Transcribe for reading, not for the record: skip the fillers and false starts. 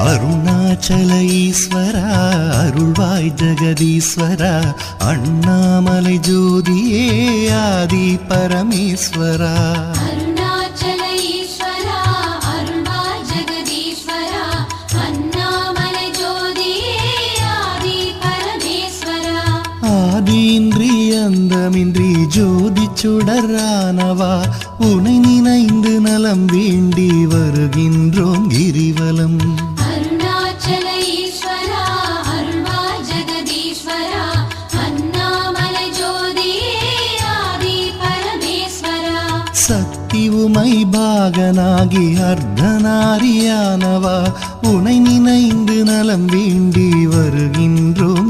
அருணாச்சல ஈஸ்வரா அருள்வாய் ஜெகதீஸ்வரா அண்ணாமலை ஜோதியே ஆதி பரமேஸ்வரா அருணாச்சல ஈஸ்வரா அருள்வாய் ஜெகதீஸ்வரா அண்ணாமலை ஜோதியே ஆதி பரமேஸ்வரா ஆதியின்றி அந்தமின்றி ஜோதி சுடரானவா உனை நினைந்து நலம் வேண்டி வருகின்றோம் கிரிவலம் அருணாச்சல ஈஸ்வரா அருள்வாய் ஜெகதீஸ்வரா அண்ணாமலை ஜோதியே ஆதி பரமேஸ்வரா சக்தி உமை பாகனாகி அர்த்தநாரியானவா உனை நினைந்து நலம் வேண்டி வருகின்றோம்